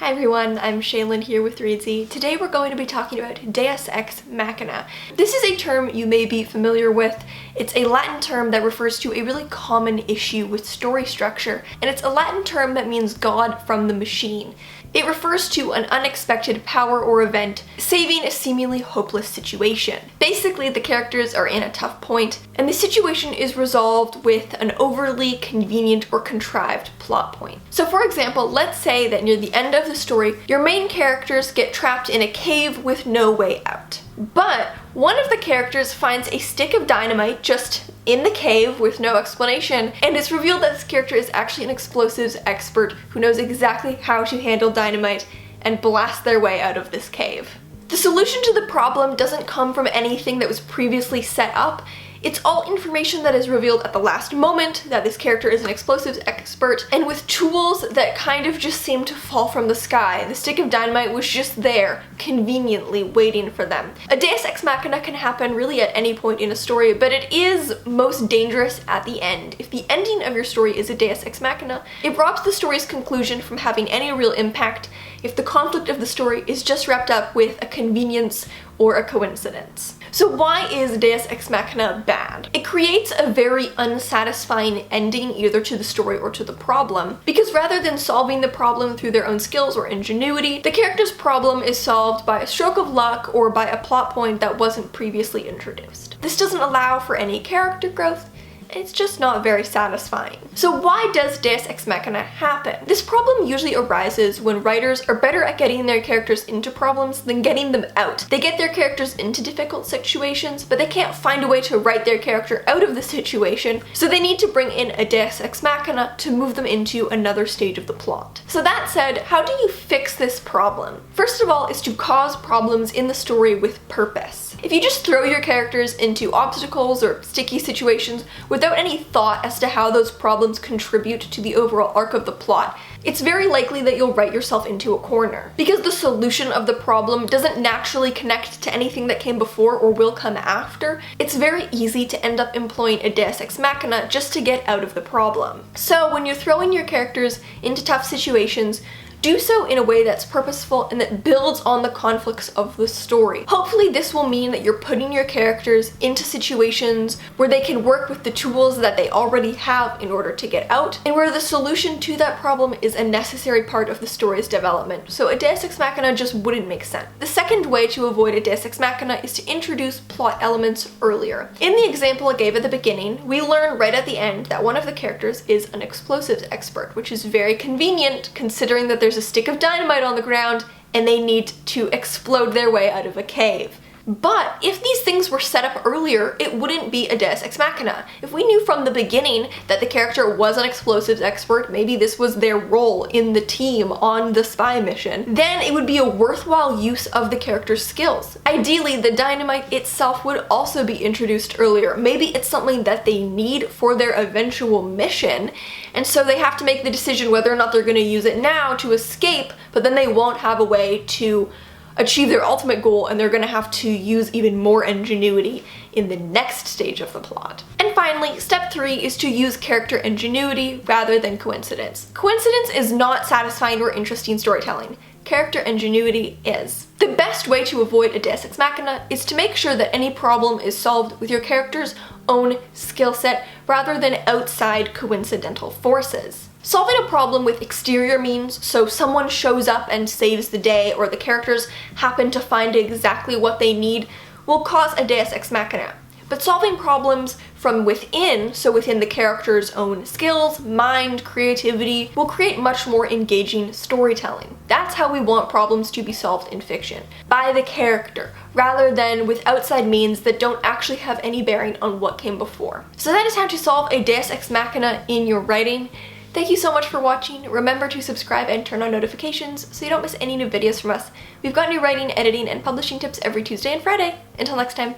Hi everyone, I'm Shaylin here with Reedsy. Today we're going to be talking about Deus Ex Machina. This is a term you may be familiar with. It's a Latin term that refers to a really common issue with story structure, and it's a Latin term that means God from the machine. It refers to an unexpected power or event saving a seemingly hopeless situation. Basically, the characters are in a tough point, and the situation is resolved with an overly convenient or contrived plot point. So for example, let's say that near the end of the story, your main characters get trapped in a cave with no way out. But one of the characters finds a stick of dynamite just in the cave with no explanation, and it's revealed that this character is actually an explosives expert who knows exactly how to handle dynamite and blast their way out of this cave. The solution to the problem doesn't come from anything that was previously set up. It's all information that is revealed at the last moment that this character is an explosives expert, and with tools that kind of just seem to fall from the sky. The stick of dynamite was just there, conveniently waiting for them. A Deus Ex Machina can happen really at any point in a story, but it is most dangerous at the end. If the ending of your story is a Deus Ex Machina, it robs the story's conclusion from having any real impact if the conflict of the story is just wrapped up with a convenience or a coincidence. So why is Deus Ex Machina bad? It creates a very unsatisfying ending either to the story or to the problem, because rather than solving the problem through their own skills or ingenuity, the character's problem is solved by a stroke of luck or by a plot point that wasn't previously introduced. This doesn't allow for any character growth. It's just not very satisfying. So why does Deus Ex Machina happen? This problem usually arises when writers are better at getting their characters into problems than getting them out. They get their characters into difficult situations, but they can't find a way to write their character out of the situation, so they need to bring in a Deus Ex Machina to move them into another stage of the plot. So that said, how do you fix this problem? First of all is to cause problems in the story with purpose. If you just throw your characters into obstacles or sticky situations without any thought as to how those problems contribute to the overall arc of the plot, it's very likely that you'll write yourself into a corner. Because the solution of the problem doesn't naturally connect to anything that came before or will come after, it's very easy to end up employing a Deus Ex Machina just to get out of the problem. So when you're throwing your characters into tough situations, do so in a way that's purposeful and that builds on the conflicts of the story. Hopefully this will mean that you're putting your characters into situations where they can work with the tools that they already have in order to get out, and where the solution to that problem is a necessary part of the story's development. So a Deus Ex Machina just wouldn't make sense. The second way to avoid a Deus Ex Machina is to introduce plot elements earlier. In the example I gave at the beginning, we learn right at the end that one of the characters is an explosives expert, which is very convenient considering that there's a stick of dynamite on the ground and they need to explode their way out of a cave. But if these things were set up earlier, it wouldn't be a Deus Ex Machina. If we knew from the beginning that the character was an explosives expert, maybe this was their role in the team on the spy mission, then it would be a worthwhile use of the character's skills. Ideally, the dynamite itself would also be introduced earlier. Maybe it's something that they need for their eventual mission, and so they have to make the decision whether or not they're going to use it now to escape, but then they won't have a way to achieve their ultimate goal, and they're going to have to use even more ingenuity in the next stage of the plot. And finally, step 3 is to use character ingenuity rather than coincidence. Coincidence is not satisfying or interesting storytelling. Character ingenuity is. The best way to avoid a Deus Ex Machina is to make sure that any problem is solved with your character's own skill set rather than outside coincidental forces. Solving a problem with exterior means, so someone shows up and saves the day, or the characters happen to find exactly what they need, will cause a Deus Ex Machina. But solving problems from within, so within the character's own skills, mind, creativity, will create much more engaging storytelling. That's how we want problems to be solved in fiction, by the character, rather than with outside means that don't actually have any bearing on what came before. So that is how to solve a Deus Ex Machina in your writing. Thank you so much for watching. Remember to subscribe and turn on notifications so you don't miss any new videos from us. We've got new writing, editing, and publishing tips every Tuesday and Friday. Until next time,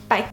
bye.